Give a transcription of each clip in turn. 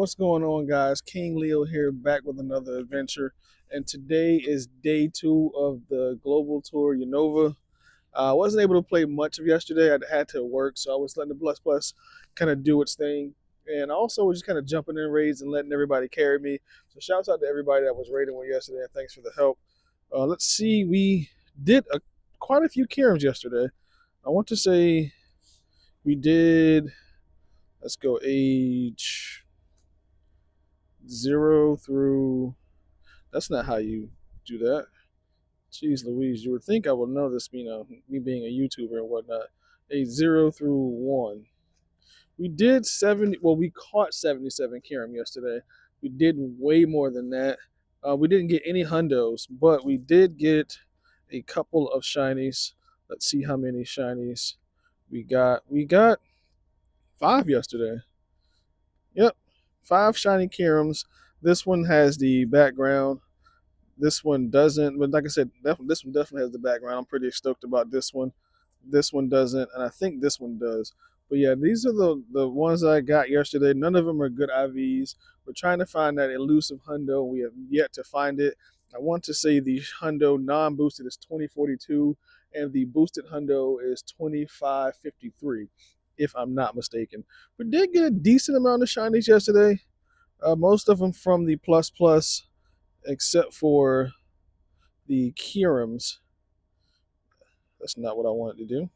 What's going on, guys? King Leo here, back with another adventure. And today is day 2 of the global tour Unova. I wasn't able to play much of yesterday. I had to work, so I was letting the Plus Plus kind of do its thing. And I also was just kind of jumping in raids and letting everybody carry me. So shouts out to everybody that was raiding with yesterday, and thanks for the help. Let's see, we did quite a few Kirims yesterday. I want to say we did, let's go age 0 through, that's not how you do that. Jeez Louise, you would think I would know this, me being a YouTuber and whatnot. A 0 through 1. We did 70, well, we caught 77 Kirim yesterday. We did way more than that. We didn't get any hundos, but we did get a couple of shinies. Let's see how many shinies we got. We got 5 yesterday. Yep, 5 shiny Kirims. This one has the background. This one doesn't, but like I said, this one definitely has the background. I'm pretty stoked about this one. This one doesn't, and I think this one does. But yeah, these are the ones I got yesterday. None of them are good IVs. We're trying to find that elusive hundo. We have yet to find it. I want to say the hundo non-boosted is 2042, and the boosted hundo is 2553, if I'm not mistaken. We did get a decent amount of shinies yesterday. Most of them from the plus plus, except for the Kirims. That's not what I wanted to do.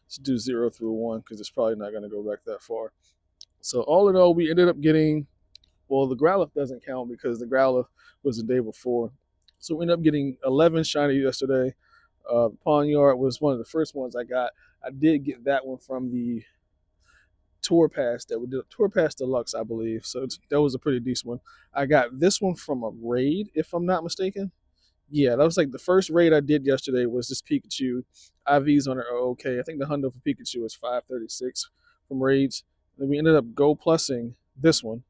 Let's do 0 through 1 because it's probably not going to go back that far. So all in all, we ended up getting, well, the Growlithe doesn't count because the Growlithe was the day before. So we ended up getting 11 shiny yesterday. The Pawniard was one of the first ones I got. I did get that one from the Tour Pass that we did, Tour Pass Deluxe, I believe. So that was a pretty decent one. I got this one from a raid, if I'm not mistaken. Yeah, that was like the first raid I did yesterday was this Pikachu. IVs on it are okay. I think the hundo for Pikachu is 536 from raids. Then we ended up go plussing this one.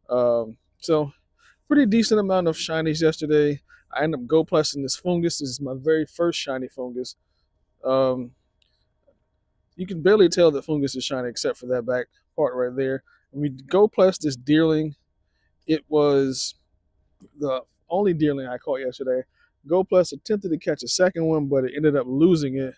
So pretty decent amount of shinies yesterday. I ended up go plussing this fungus. This is my very first shiny fungus. Um, you can barely tell that fungus is shiny except for that back part right there. When we go plus this deerling, it was the only deerling I caught yesterday. Go Plus attempted to catch a second one, but it ended up losing it.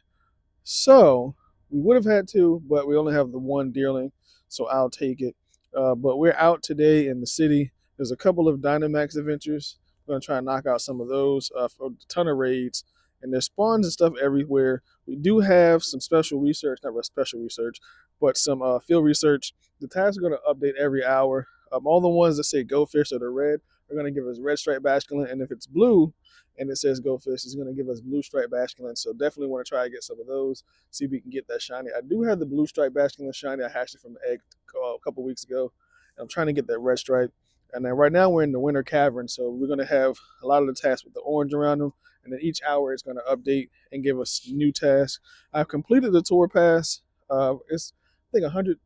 So we would have had two, but we only have the one deerling, so I'll take it. But we're out today in the city. There's a couple of Dynamax adventures. We're gonna try and knock out some of those for a ton of raids, and there's spawns and stuff everywhere. We do have some special research, not special research, but some field research. The tasks are gonna update every hour. All the ones that say Go Fish or the red are gonna give us red stripe basculin, and if it's blue and it says Go Fish, it's gonna give us blue stripe basculin. So definitely want to try to get some of those. See if we can get that shiny. I do have the blue stripe basculin shiny. I hatched it from the egg a couple weeks ago. I'm trying to get that red stripe. And then right now we're in the winter cavern, so we're going to have a lot of the tasks with the orange around them. And then each hour it's going to update and give us new tasks. I've completed the tour pass. It's I think 100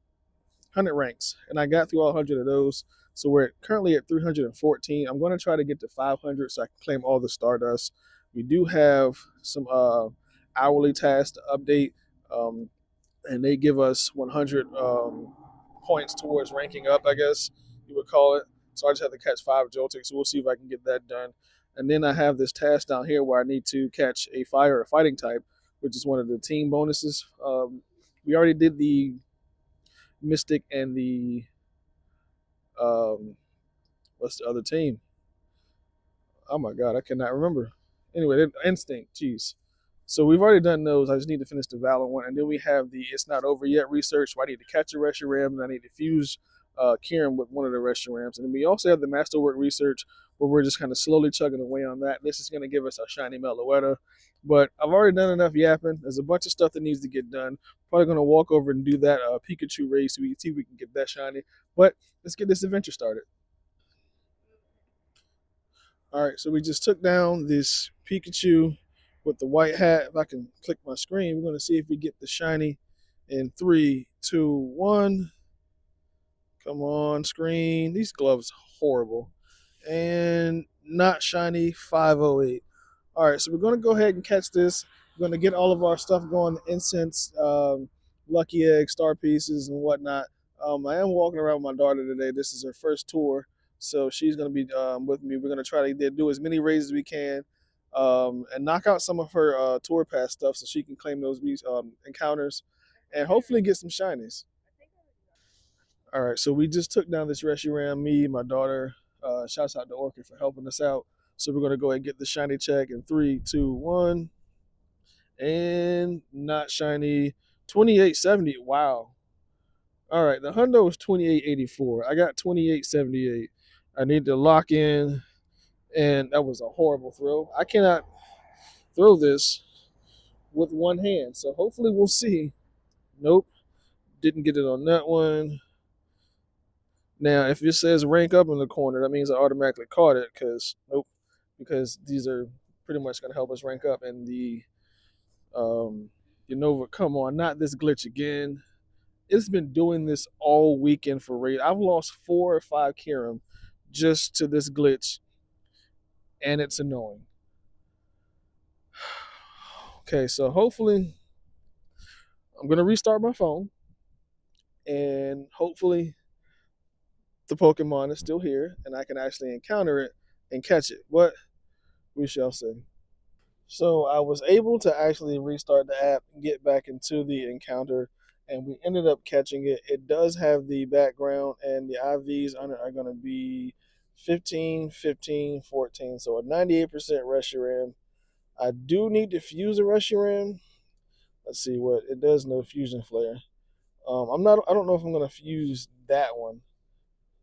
ranks, and I got through all 100 of those. So we're currently at 314. I'm going to try to get to 500 so I can claim all the Stardust. We do have some hourly tasks to update, and they give us 100 points towards ranking up, I guess you would call it. So I just have to catch 5 Joltics, so we'll see if I can get that done. And then I have this task down here where I need to catch a fire or fighting type, which is one of the team bonuses. We already did the Mystic and the what's the other team? Oh my god, I cannot remember. Anyway, Instinct, jeez. So we've already done those. I just need to finish the Valor one, and then we have the It's Not Over Yet research. Where I need to catch a Reshiram, and I need to fuse Kieran with one of the Reshirams. And then we also have the Masterwork research, where we're just kind of slowly chugging away on that. This is going to give us a shiny Meloetta. But I've already done enough yapping. There's a bunch of stuff that needs to get done. Probably going to walk over and do that Pikachu race so we can see if we can get that shiny. But let's get this adventure started. All right, so we just took down this Pikachu with the white hat. If I can click my screen, we're going to see if we get the shiny in 3, 2, 1. Come on, screen. These gloves horrible. And not shiny, 508. All right, so we're going to go ahead and catch this. We're going to get all of our stuff going, the incense, lucky egg, star pieces, and whatnot. I am walking around with my daughter today. This is her first tour, so she's going to be with me. We're going to try to do as many raids as we can, and knock out some of her tour pass stuff so she can claim those encounters, and hopefully get some shinies. All right, so we just took down this Reshiram. Me, my daughter. Shouts out to Orchid for helping us out. So we're gonna go ahead and get the shiny check in 3, 2, 1, and not shiny. 2870. Wow. All right, the hundo was 2884. I got 2878. I need to lock in, and that was a horrible throw. I cannot throw this with one hand, so hopefully we'll see. Nope, didn't get it on that one. Now, if it says rank up in the corner, that means I automatically caught it because nope, because these are pretty much going to help us rank up. And the Unova, come on, not this glitch again. It's been doing this all weekend for raid. I've lost 4 or 5 Kirim just to this glitch, and it's annoying. Okay, so hopefully I'm going to restart my phone, and hopefully the Pokemon is still here, and I can actually encounter it and catch it. But we shall see. So I was able to actually restart the app and get back into the encounter, and we ended up catching it. It does have the background, and the IVs on it are going to be 15, 15, 14. So a 98% Reshiram. I do need to fuse a Reshiram. Let's see what it does. No fusion flare. I'm not. I don't know if I'm going to fuse that one.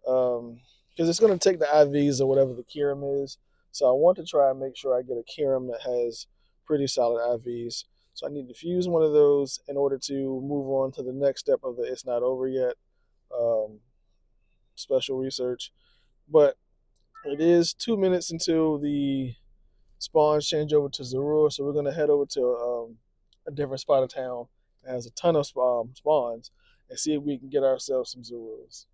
Because it's going to take the IVs or whatever the Kirim is. So I want to try and make sure I get a Kirim that has pretty solid IVs. So I need to fuse one of those in order to move on to the next step of the It's Not Over Yet special research. But it is 2 minutes until the spawns change over to Zorua, so we're going to head over to a different spot of town that has a ton of spawns and see if we can get ourselves some Zoruas.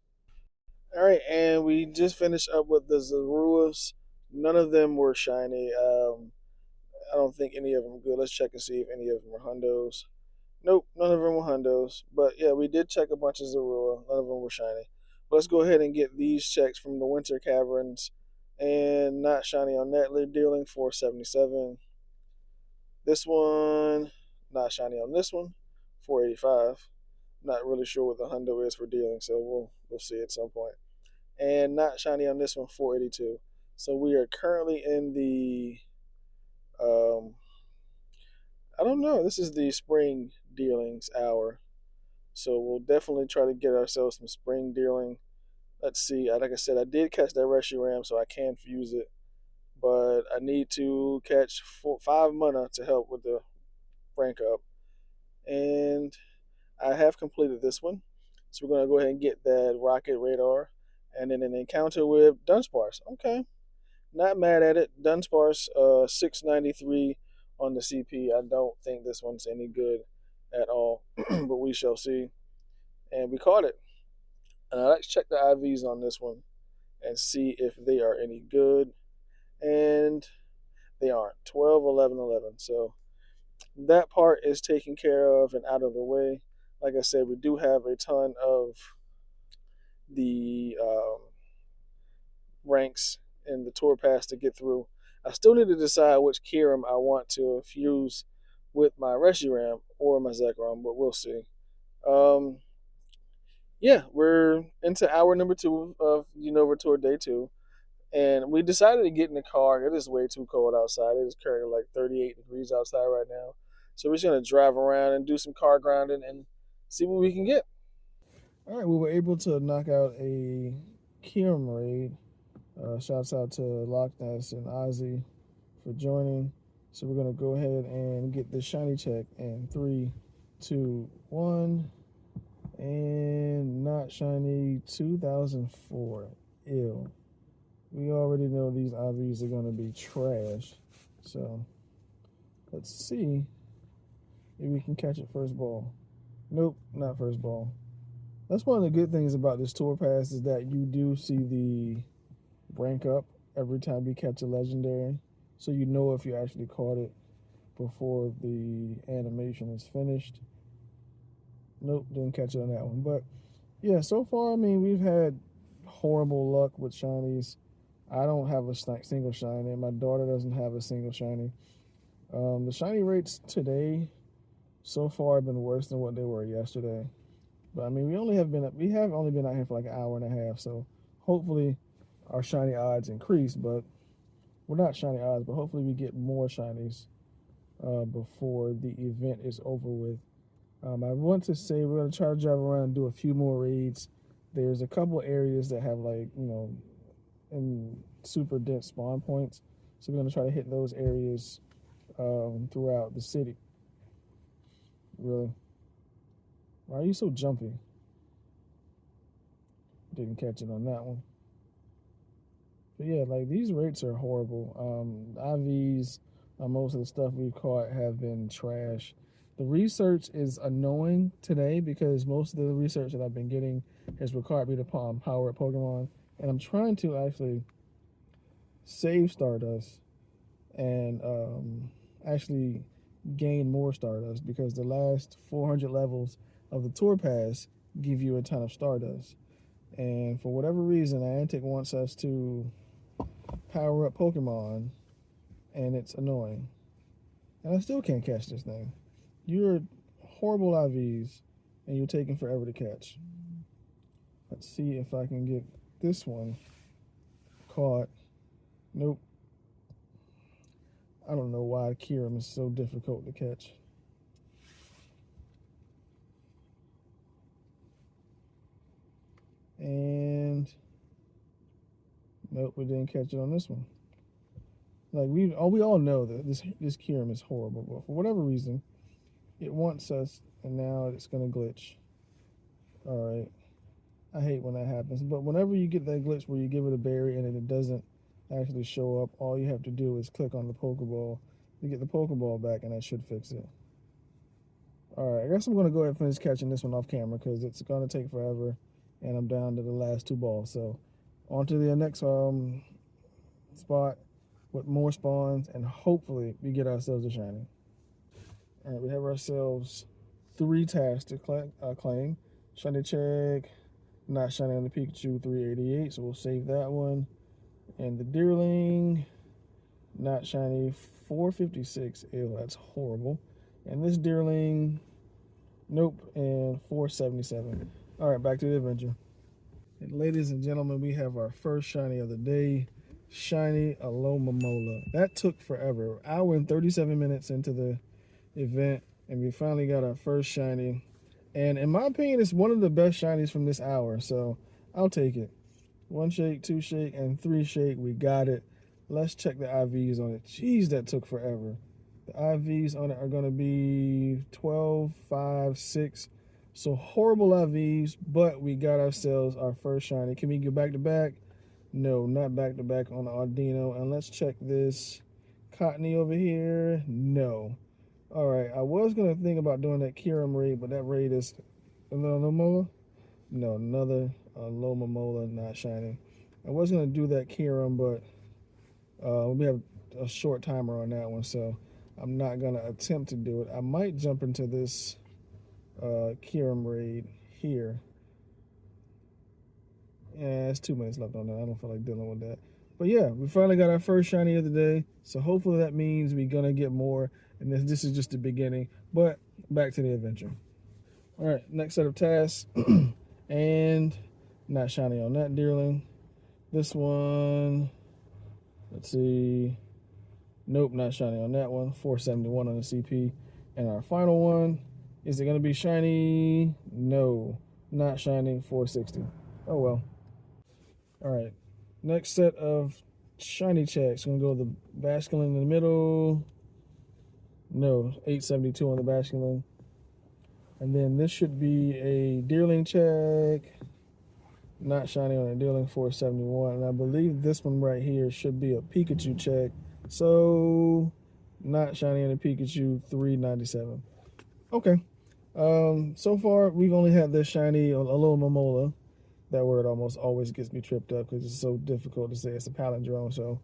All right, and we just finished up with the Zoruas. None of them were shiny. I don't think any of them were good. Let's check and see if any of them were hundos. Nope, none of them were hundos. But yeah, we did check a bunch of Zorua. None of them were shiny. But let's go ahead and get these checks from the Winter Caverns. And not shiny on that. They're dealing 477. This one, not shiny on this one. 485. Not really sure what the hundo is for dealing, so we'll see at some point. And not shiny on this one, 482. So we are currently in the I don't know. This is the spring dealings hour. So we'll definitely try to get ourselves some spring dealing. Let's see. Like I said, I did catch that Reshiram, so I can fuse it. But I need to catch 5 mana to help with the rank up. And I have completed this one. So we're going to go ahead and get that rocket radar. And then an encounter with Dunsparce. Okay. Not mad at it. Dunsparce, 693 on the CP. I don't think this one's any good at all, but we shall see. And we caught it. Let's check the IVs on this one and see if they are any good. And they aren't. 12, 11, 11. So that part is taken care of and out of the way. Like I said, we do have a ton of the ranks in the tour pass to get through. I still need to decide which Kirim I want to fuse with my Reshiram or my Zekrom, but we'll see. Yeah, we're into hour number 2 of Unova Tour Day 2. And we decided to get in the car. It is way too cold outside. It is currently like 38 degrees outside right now. So we're just going to drive around and do some car grounding and see what we can get. All right, we were able to knock out a Kirim raid. Shouts out to Loch Ness and Ozzy for joining. So we're going to go ahead and get this shiny check in 3, 2, 1. And not shiny 2004. Ew. We already know these IVs are going to be trash. So let's see if we can catch it first ball. Nope, not first ball. That's one of the good things about this tour pass is that you do see the rank up every time you catch a legendary. So you know if you actually caught it before the animation is finished. Nope, didn't catch it on that one. But yeah, so far, I mean, we've had horrible luck with shinies. I don't have a single shiny. My daughter doesn't have a single shiny. The shiny rates today so far have been worse than what they were yesterday. But I mean, we have only been out here for like an hour and a half, so hopefully our shiny odds increase. But we're not shiny odds, but hopefully we get more shinies before the event is over with. I want to say we're gonna try to drive around and do a few more raids. There's a couple areas that have like in super dense spawn points, so we're gonna try to hit those areas throughout the city. Really, why are you so jumpy? Didn't catch it on that one. But yeah, like these rates are horrible. IVs, most of the stuff we've caught have been trash. The research is annoying today because most of the research that I've been getting has required me to power up Pokemon, and I'm trying to actually save Stardust and actually gain more Stardust because the last 400 levels of the Tour Pass give you a ton of Stardust. And for whatever reason, Niantic wants us to power up Pokemon, and it's annoying. And I still can't catch this thing. You're horrible IVs, and you're taking forever to catch. Let's see if I can get this one caught. Nope. I don't know why Kyurem is so difficult to catch. And nope, we didn't catch it on this one. Like we all know that this Kyurem is horrible, but for whatever reason, it wants us, and now it's gonna glitch. All right, I hate when that happens. But whenever you get that glitch where you give it a berry and it doesn't actually show up, all you have to do is click on the Pokeball to get the Pokeball back, and that should fix it. All right, I guess I'm gonna go ahead and finish catching this one off camera because it's gonna take forever, and I'm down to the last 2 balls. So on to the next spot with more spawns, and hopefully we get ourselves a shiny. All right, we have ourselves 3 tasks to claim. Shiny check, not shiny on the Pikachu, 388, so we'll save that one. And the Deerling, not shiny, 456. Ew, that's horrible. And this Deerling, nope, and 477. All right, back to the adventure. And ladies and gentlemen, we have our first shiny of the day, shiny Alomomola. That took forever. Hour and 37 minutes into the event, and we finally got our first shiny. And in my opinion, it's one of the best shinies from this hour, so I'll take it. 1 shake, 2 shake, and 3 shake. We got it. Let's check the IVs on it. Jeez, that took forever. The IVs on it are going to be 12, 5, 6. So horrible IVs, but we got ourselves our first shiny. Can we go back to back? No, not back to back on the Audino. And let's check this Cottony over here. No. All right, I was going to think about doing that Kyurem raid, but that raid is Alomomola. No, another Alomomola, not shiny. I was going to do that Kyurem, but we have a short timer on that one, so I'm not going to attempt to do it. I might jump into this Kyurem raid here. Yeah, it's 2 minutes left on that. I don't feel like dealing with that. But yeah, we finally got our first shiny of the day, so hopefully that means we're going to get more, and this is just the beginning. But back to the adventure. All right, next set of tasks. And not shiny on that Deerling. This one, let's see. Nope, not shiny on that one. 471 on the CP. And our final one, is it going to be shiny? No, not shiny. 460. Oh well. All right, next set of shiny checks. Going to go the Basculin in the middle. No, 872 on the Basculin. And then this should be a Deerling check. Not shiny on a Deerling, 471. And I believe this one right here should be a Pikachu check. So, not shiny on a Pikachu, 397. Okay. So far, we've only had this shiny on Alomomola. That word almost always gets me tripped up because it's so difficult to say. It's a palindrome. So,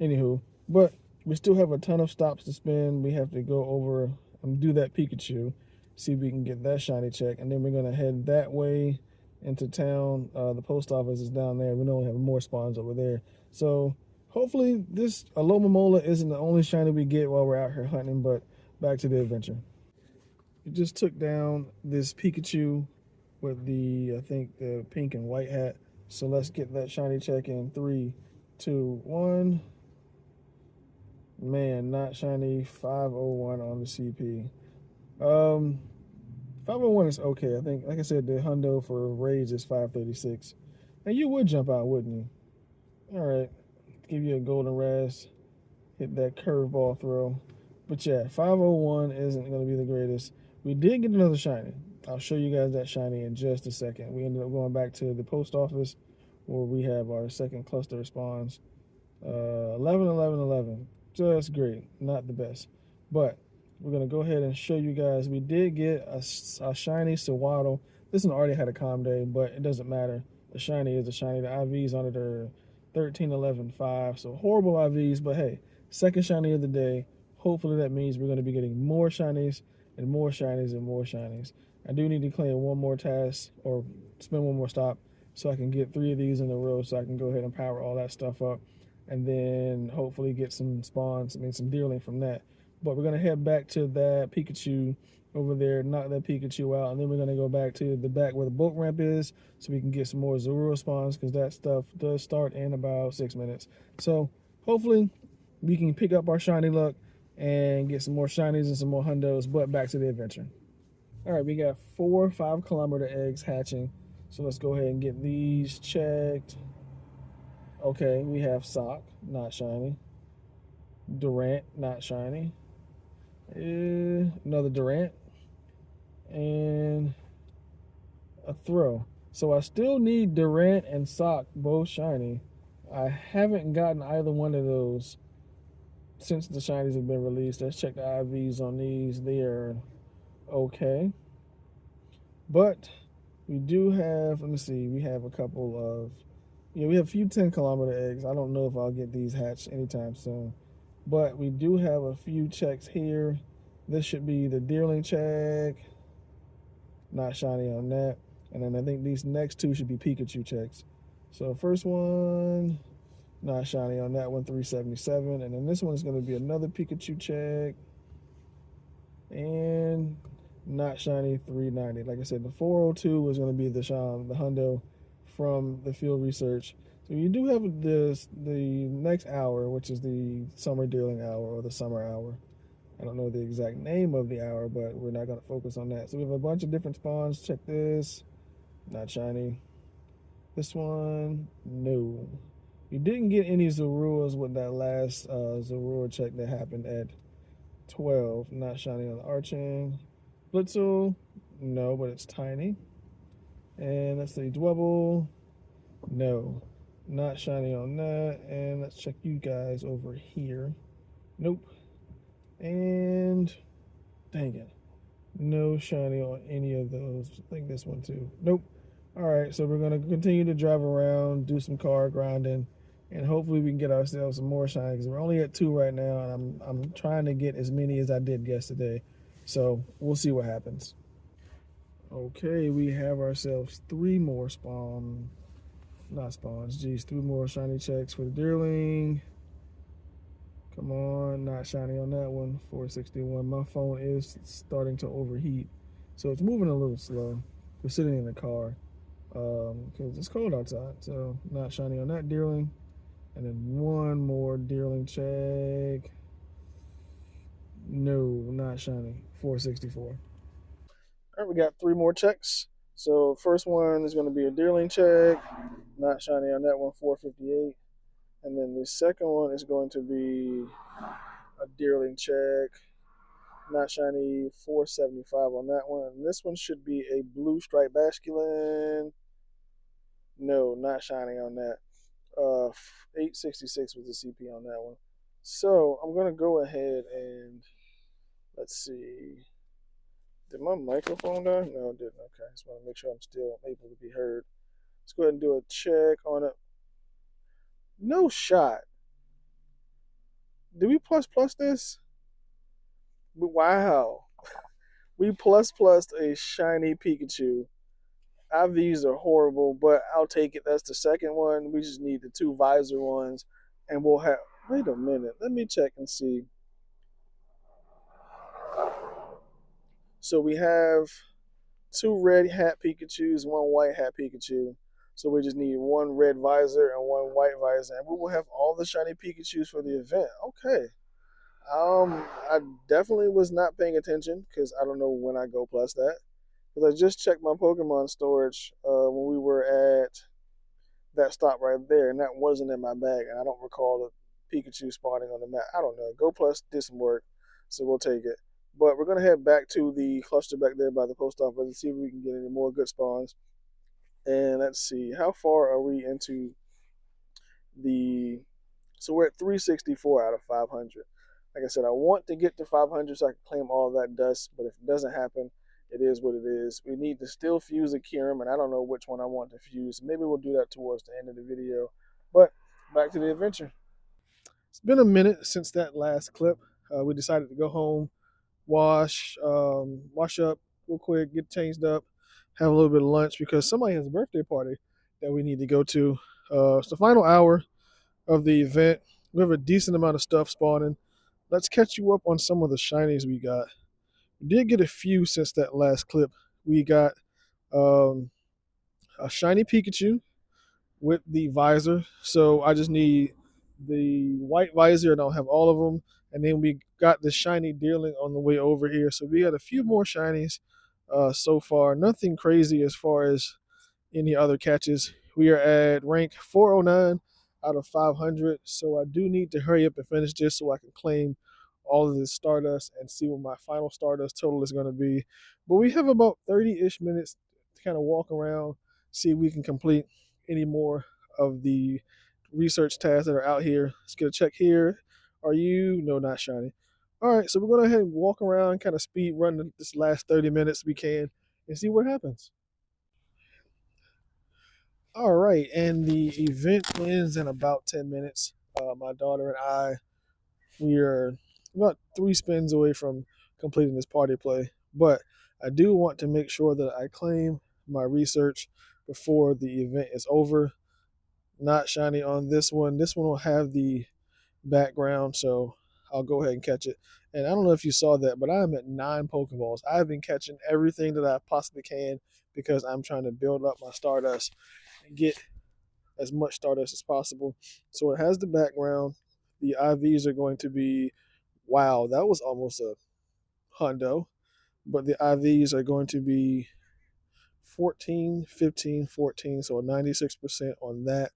anywho. But we still have a ton of stops to spin. We have to go over and do that Pikachu. see if we can get that shiny check, and then we're gonna head that way into town. The post office is down there. We know we have more spawns over there. So hopefully this Alomomola isn't the only shiny we get while we're out here hunting, but back to the adventure. We just took down this Pikachu with the, I think, the pink and white hat. So let's get that shiny check in 3, 2, 1. Man, not shiny. 501 on the CP. 501 is okay. I think, like I said, the hundo for Rage is 536. And you would jump out, wouldn't you? All right. Give you a golden razz. Hit that curveball throw. But yeah, 501 isn't going to be the greatest. We did get another shiny. I'll show you guys that shiny in just a second. We ended up going back to the post office where we have our second cluster of spawns. 11, 11, 11. Just great. Not the best. But we're going to go ahead and show you guys. We did get a shiny Sewaddle. This one already had a calm day, but it doesn't matter. The shiny is a shiny. The IVs on it are 13, 11, 5. So horrible IVs, but hey, second shiny of the day. Hopefully that means we're going to be getting more shinies and more shinies and more shinies. I do need to claim one more task or spend one more stop so I can get 3 of these in a row so I can go ahead and power all that stuff up and then hopefully get some spawns, some deerling from that. But we're going to head back to that Pikachu over there, knock that Pikachu out, and then we're going to go back to the back where the boat ramp is so we can get some more Zorua spawns because that stuff does start in about 6 minutes. So hopefully we can pick up our shiny luck and get some more shinies and some more hundos, but back to the adventure. All right, we got 4 5-kilometer eggs hatching. So let's go ahead and get these checked. Okay, we have Sock, not shiny. Durant, not shiny. Another Durant. And a throw. So I still need Durant and Sock both shiny. I haven't gotten either one of those since the shinies have been released. Let's check the IVs on these. They are okay. But we do have, let me see, we have a couple of, we have a few 10-kilometer eggs. I don't know if I'll get these hatched anytime soon. But we do have a few checks here. This should be the deerling check. Not shiny on that. And then I think these next 2 should be Pikachu checks. So first one, not shiny on that one, 377. And then this one is going to be another Pikachu check. And not shiny, 390. Like I said, the 402 was going to be the hundo from the field research. So you do have the next hour, which is the summer deerling hour or the summer hour. I don't know the exact name of the hour, but we're not going to focus on that. So we have a bunch of different spawns. Check this. Not shiny. This one, no. We didn't get any Zoruas with that last Zorua check that happened at 12. Not shiny on the Arching. Blitzel, no, but it's tiny. And let's see, Dwebble, no. Not shiny on that. And let's check you guys over here. Nope. And dang it. No shiny on any of those. I think this one too. Nope. All right, so we're going to continue to drive around, do some car grinding, and hopefully we can get ourselves some more shiny because we're only at 2 right now, and I'm trying to get as many as I did yesterday. So we'll see what happens. Okay, we have ourselves 3 more not spawns, geez, 3 more shiny checks for the deerling. Come on, not shiny on that one, 461. My phone is starting to overheat, so it's moving a little slow. We're sitting in the car because it's cold outside, so not shiny on that deerling. And then 1 more deerling check. No, not shiny, 464. All right, we got 3 more checks. So first one is going to be a deerling check. Not shiny on that one, 458. And then the second one is going to be a deerling check. Not shiny, 475 on that one. And this one should be a blue stripe basculin. No, not shiny on that. 866 was the CP on that one. So I'm going to go ahead and let's see. Did my microphone die? No, it didn't. Okay, I just want to make sure I'm still able to be heard. Let's go ahead and do a check on it. No shot. Did we plus this? Wow. We plussed a shiny Pikachu. IVs are horrible, but I'll take it. That's the second one. We just need the two visor ones, and we'll have. Wait a minute. Let me check and see. So we have two red hat Pikachus, one white hat Pikachu. So we just need one red visor and one white visor, and we will have all the shiny Pikachus for the event. Okay. I definitely was not paying attention because I don't know when I go plus that. Because I just checked my Pokemon storage when we were at that stop right there, and that wasn't in my bag, and I don't recall the Pikachu spawning on the map. I don't know. Go Plus did some work, so we'll take it. But we're gonna head back to the cluster back there by the post office and see if we can get any more good spawns. And let's see, how far are we into the? So we're at 364 out of 500. Like I said, I want to get to 500 so I can claim all that dust, but if it doesn't happen, it is what it is. We need to still fuse a Kyurem, and I don't know which one I want to fuse. Maybe we'll do that towards the end of the video. But back to the adventure. It's been a minute since that last clip. We decided to go home, wash up real quick, get changed up, have a little bit of lunch because somebody has a birthday party that we need to go to. It's the final hour of the event. We have a decent amount of stuff spawning. Let's catch you up on some of the shinies we got. We did get a few since that last clip. We got um, a shiny Pikachu with the visor. So I just need the white visor and I'll have all of them. And then we got the shiny Deerling on the way over here. So we got a few more shinies so far. Nothing crazy as far as any other catches. We are at rank 409 out of 500. So I do need to hurry up and finish this so I can claim all of this Stardust and see what my final Stardust total is going to be. But we have about 30-ish minutes to kind of walk around, see if we can complete any more of the research tasks that are out here. Let's get a check here. Are you? No, not shiny. All right, so we're going to go ahead and walk around, kind of speed run this last 30 minutes we can and see what happens. All right, and the event ends in about 10 minutes. My daughter and I, we are about 3 spins away from completing this party play, but I do want to make sure that I claim my research before the event is over. Not shiny on this one. This one will have the background, so I'll go ahead and catch it. And I don't know if you saw that, but I'm at 9 Pokeballs. I've been catching everything that I possibly can because I'm trying to build up my Stardust and get as much Stardust as possible. So it has the background. The IVs are going to be, wow, that was almost a hundo. But the IVs are going to be 14, 15, 14, so 96% on that.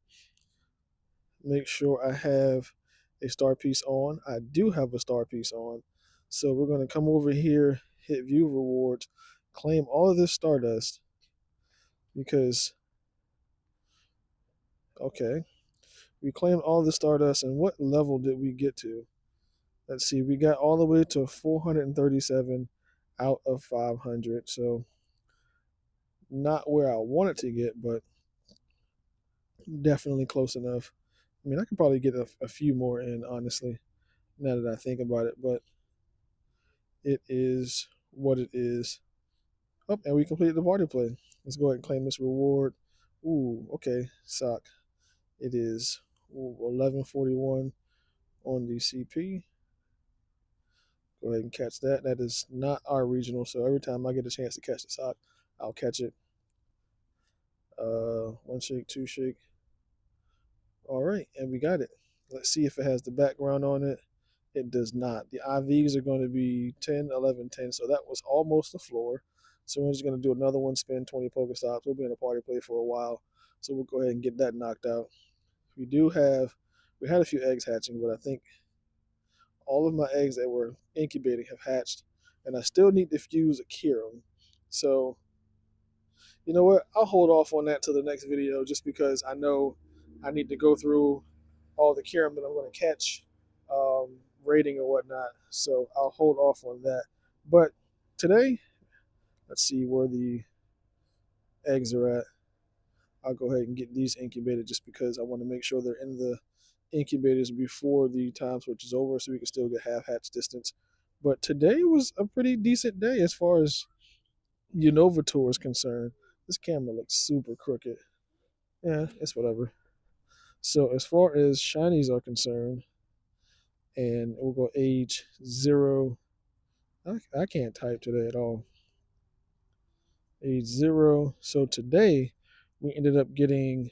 Make sure I have a star piece on. I do have a star piece on. So we're going to come over here, hit view rewards, claim all of this Stardust because, okay, we claimed all the Stardust. And what level did we get to? Let's see, we got all the way to 437 out of 500. So not where I wanted to get, but definitely close enough. I mean, I could probably get a few more in, honestly, now that I think about it, but it is what it is. Oh, and we completed the party play. Let's go ahead and claim this reward. Ooh, okay, sock. It is 1141 on the CP. Go ahead and catch that. That is not our regional, so every time I get a chance to catch the sock, I'll catch it. One shake, two shake. All right, and we got it. Let's see if it has the background on it. It does not. The IVs are going to be 10, 11, 10, so that was almost the floor. So we're just going to do another one spin, 20 Pokestops. We'll be in a party play for a while, so we'll go ahead and get that knocked out. We had a few eggs hatching, but I think all of my eggs that were incubating have hatched, and I still need to fuse a Kyurem. So, you know what? I'll hold off on that till the next video just because I know I need to go through all the Kyurem that I'm going to catch, rating or whatnot. So I'll hold off on that. But today, let's see where the eggs are at. I'll go ahead and get these incubated just because I want to make sure they're in the incubators before the time switch is over so we can still get half hatch distance. But today was a pretty decent day as far as Unova tour is concerned. This camera looks super crooked. Yeah, it's whatever. So as far as shinies are concerned, and we'll go age 0. I can't type today at all. Age 0. So today we ended up getting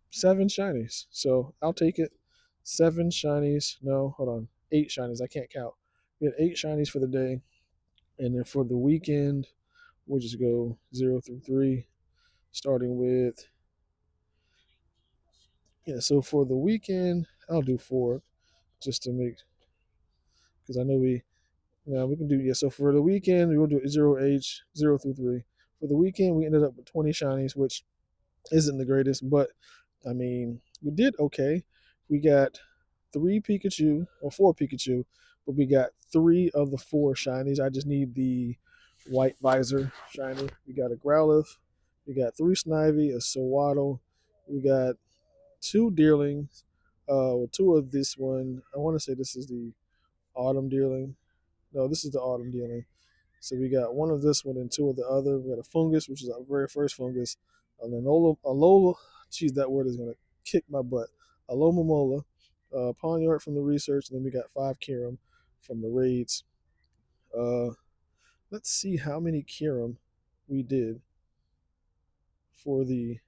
7 shinies. So I'll take it. 7 shinies. No, hold on. 8 shinies. I can't count. We had 8 shinies for the day. And then for the weekend, we'll just go 0 through 3, starting with, yeah, so for the weekend, I'll do 4 just to make, because I know we can do, yeah, so for the weekend, we'll do 0 through 3. For the weekend, we ended up with 20 shinies, which isn't the greatest, but I mean, we did okay. We got 3 Pikachu, or 4 Pikachu, but we got 3 of the 4 shinies. I just need the white visor shiny. We got a Growlithe, we got 3 Snivy, a Sawaddle, we got 2 Deerlings, 2 of this one. I want to say this is the Autumn Deerling. No, this is the Autumn Deerling. So we got 1 of this one and 2 of the other. We got a Fungus, which is our very first Fungus. An Alola, geez, that word is going to kick my butt. Alomomola, Pawniard from the research, and then we got 5 Kyurem from the raids. Let's see how many Kyurem we did for the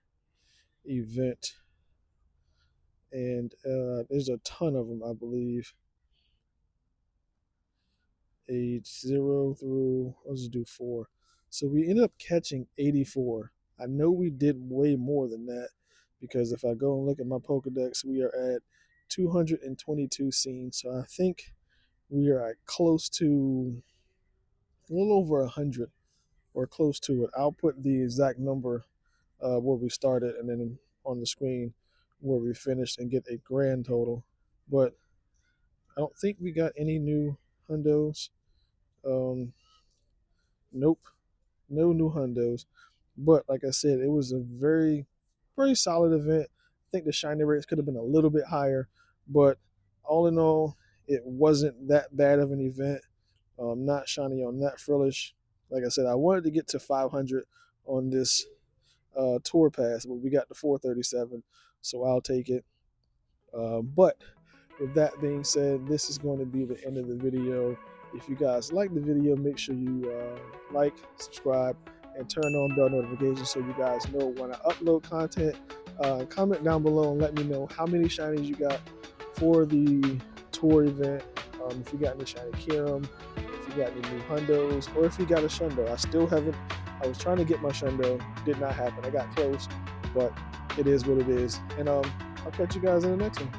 event. And there's a ton of them, I believe. Age 0 through, let's just do 4. So we ended up catching 84. I know we did way more than that, because if I go and look at my Pokedex, we are at 222 scenes. So I think we are at close to a little over 100, or close to it. I'll put the exact number where we started, and then on the screen where we finished, and get a grand total. But I don't think we got any new hundos. Nope, no new hundos. But like I said, it was a very solid event. I think the shiny rates could have been a little bit higher, but all in all, it wasn't that bad of an event. Not shiny on that frillish. Like I said, I wanted to get to 500 on this tour pass, but we got to 437, so I'll take it. But with that being said, this is going to be the end of the video. If you guys like the video, make sure you like, subscribe, and turn on bell notifications so you guys know when I upload content. Comment down below and let me know how many shinies you got for the tour event. If you got any shiny Kyurem, if you got any new hundos, or if you got a shundo. I still haven't. I was trying to get my shundo, did not happen. I got close, but it is what it is. And I'll catch you guys in the next one.